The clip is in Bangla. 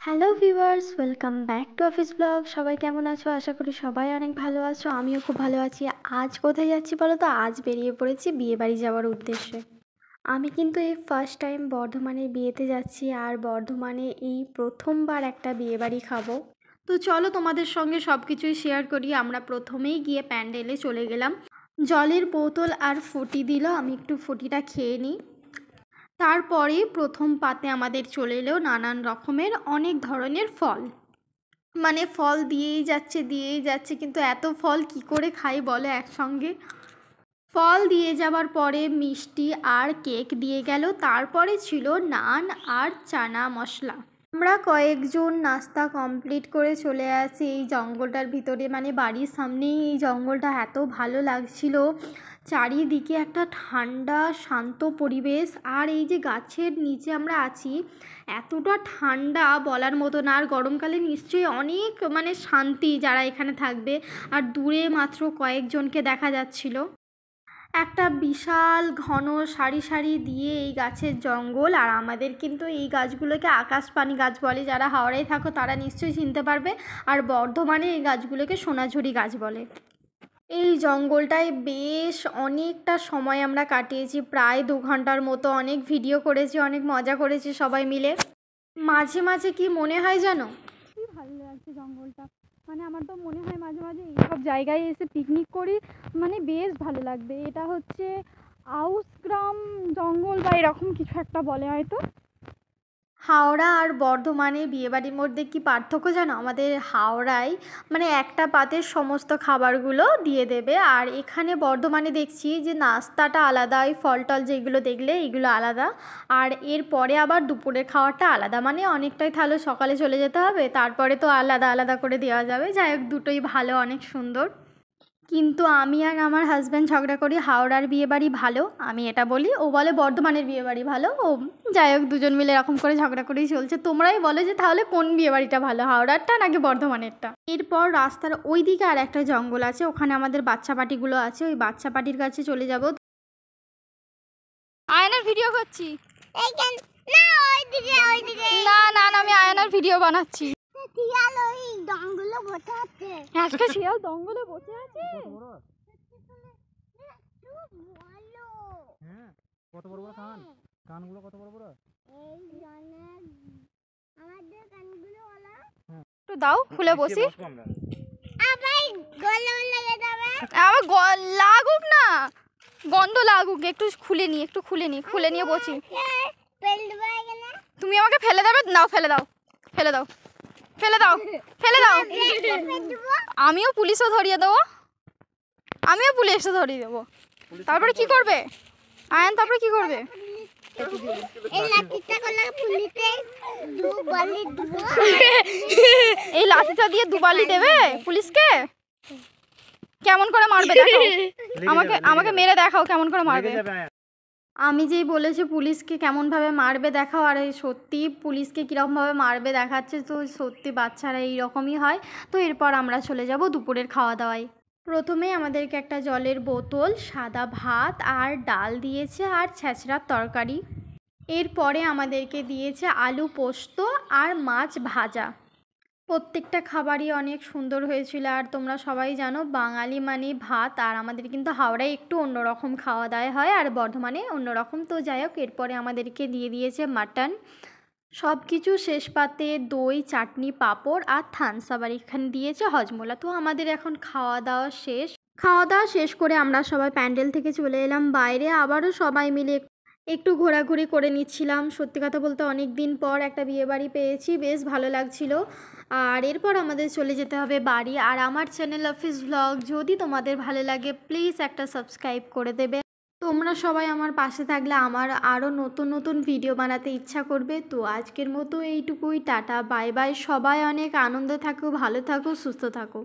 Hello viewers, welcome back to office blog. সবাই কেমন আছো? আশা করি সবাই অনেক ভালো আছো। আমিও খুব ভালো আছি। আজ কোথায় যাচ্ছি বলো তো? আজ বেরিয়ে পড়েছি বিয়েবাড়ি যাওয়ার উদ্দেশ্যে। আমি কিন্তু এই ফার্স্ট টাইম বর্ধমানের বিয়েতে যাচ্ছি, আর বর্ধমানে এই প্রথমবার একটা বিয়েবাড়ি খাবো। তো চলো তোমাদের সঙ্গে সব কিছুই শেয়ার করি। আমরা প্রথমেই গিয়ে প্যান্ডেলে চলে গেলাম। জলের বোতল আর ফুটি দিল, আমি একটু ফুটিটা খেয়ে নিই। তারপরে প্রথম পাতে আমাদের চলে এলো নানান রকমের অনেক ধরনের ফল। মানে ফল দিয়েই যাচ্ছে, কিন্তু এত ফল কি করে খাই বলো একসঙ্গে? ফল দিয়ে যাবার পরে মিষ্টি আর কেক দিয়ে গেল। তারপরে ছিল নান আর চানা মশলা। আমরা কয়েকজন নাস্তা কমপ্লিট করে চলে আসি এই জঙ্গলটার ভিতরে। মানে বাড়ির সামনেই এই জঙ্গলটা, এত ভালো লাগছিল। চারিদিকে একটা ঠান্ডা শান্ত পরিবেশ, আর এই যে গাছের নিচে আমরা আছি, এতটা ঠান্ডা বলার মতো না। আর গরমকালে নিশ্চয়ই অনেক শান্তি যারা এখানে থাকবে। আর দূরে মাত্র কয়েকজনকে দেখা যাচ্ছিল। একটা বিশাল ঘন সারি সারি দিয়ে এই গাছের জঙ্গল। আর আমাদের কিন্তু এই গাছগুলোকে আকাশপানি গাছ বলে। যারা হাওড়ায় থাকো তারা নিশ্চয়ই চিনতে পারবে। আর বর্ধমানে এই গাছগুলোকে সোনাঝুরি গাছ বলে। এই জঙ্গলটায় বেশ অনেকটা সময় আমরা কাটিয়েছি, প্রায় 2 ঘন্টার মতো। অনেক ভিডিও করেছি, অনেক মজা করেছি সবাই মিলে। মাঝে মাঝে কি মনে হয় জানো, কি ভালো লাগছে জঙ্গলটা। আমার তো মনে হয় মাঝে মাঝে এইসব জায়গায় এসে পিকনিক করি, বেশ ভালো লাগবে। এটা হচ্ছে আউসগ্রাম জঙ্গল বা এরকম কিছু একটা বলে হয়তো। হাওড়া আর বর্ধমানে বিয়েবাড়ির মধ্যে কি পার্থক্য জানো? আমাদের হাওড়ায় একটা পাতের সমস্ত খাবারগুলো দিয়ে দেবে, আর এখানে বর্ধমানে দেখছি যে নাস্তাটা আলাদা, ওই ফল টল যেগুলো দেখলে এগুলো আলাদা, আর এরপরে আবার দুপুরের খাওয়াটা আলাদা। অনেকটাই তাহলে সকালে চলে যেতে হবে, তারপরে তো আলাদা আলাদা করে দেওয়া যাবে। যাই হোক, দুটোই ভালো, অনেক সুন্দর। কিন্তু আমি আর আমার হাজব্যান্ড ঝগড়া করি, হাওড়ার বিয়েবাড়ি ভালো আমি এটা বলি, ও বলে বর্ধমানের বিয়েবাড়ি ভালো। ও যাই হোক, দুজন মিলে এরকম করে ঝগড়া করেই চলছে। তোমরাই বলে যে তাহলে কোন বিয়েবাড়িটা ভালো, হাওড়ারটা নাকি বর্ধমানেরটা? এরপর রাস্তার ওই দিকে আর একটা জঙ্গল আছে, ওখানে আমাদের বাচ্চা পার্টিগুলো আছে। ওই বাচ্চা পার্টির কাছে চলে যাব। আয়নার ভিডিও করছি। না না না, আমি আয়নার ভিডিও বানাচ্ছি। আজকে শিয়াল জঙ্গলে বসে আছে। কত বড় বড় কান, কানগুলো কত বড় বড়। একটু দাও, খুলে বসি। আবার লাগুক না, গন্ধ লাগুক, একটু খুলে নিয়ে বসি। তুমি আমাকে ফেলে দেবে? নাও, ফেলে দাও। আমিও পুলিশও ধরিয়ে দেবো। তারপরে কি করবে আয়ন? তারপরে কি করবে? এই লাঠিটা দিয়ে 2 বালি দেবে পুলিশকে? কেমন করে মারবে দেখাও, আমাকে মেরে দেখাও কেমন করে মারবে। আমি যেই বলেছি পুলিশকে কেমনভাবে মারবে দেখাও, আর এই সত্যি পুলিশকে কীরকমভাবে মারবে দেখাচ্ছে। তো সত্যি বাচ্চারা এইরকমই হয়। তো এরপর আমরা চলে যাব দুপুরের খাওয়া দাওয়ায়। প্রথমেই আমাদেরকে একটা জলের বোতল, সাদা ভাত আর ডাল দিয়েছে, আর ছেঁচড়ার তরকারি। এরপরে আমাদেরকে দিয়েছে আলু পোস্ত আর মাছ ভাজা। প্রত্যেকটা খাবারই অনেক সুন্দর হয়েছিল। আর তোমরা সবাই জানো বাঙালি মানে ভাত, আর আমাদের কিন্তু হাওড়ায় একটু অন্যরকম খাওয়া দাওয়া হয়, আর বর্ধমানে অন্যরকম। তো যাই হোক, এরপরে আমাদেরকে দিয়ে দিয়েছে মাটন। সব কিছু শেষ পাতে দই, চাটনি, পাঁপড় আর থামস আপ, আর এখানে দিয়েছে হজমোলা। তো আমাদের এখন খাওয়া দাওয়া শেষ করে আমরা সবাই প্যান্ডেল থেকে চলে এলাম বাইরে। আবারও সবাই মিলে একটু ঘোরাঘুরি করে নিচ্ছিলাম। সত্যি কথা বলতে অনেক দিন পর একটা বিয়েবাড়ি পেয়েছি, বেশ ভালো লাগছিল। আর এরপর আমাদের চলে যেতে হবে বাড়ি। আর আমার চ্যানেল অফিস ব্লগ যদি তোমাদের ভালো লাগে প্লিজ একটা সাবস্ক্রাইব করে দেবে। তোমরা সবাই আমার পাশে থাকলে আমার আরও নতুন নতুন ভিডিও বানাতে ইচ্ছা করবে। তো আজকের মতো এইটুকুই, টাটা বাই বাই। সবাই অনেক আনন্দে থাকো, ভালো থাকো, সুস্থ থাকো।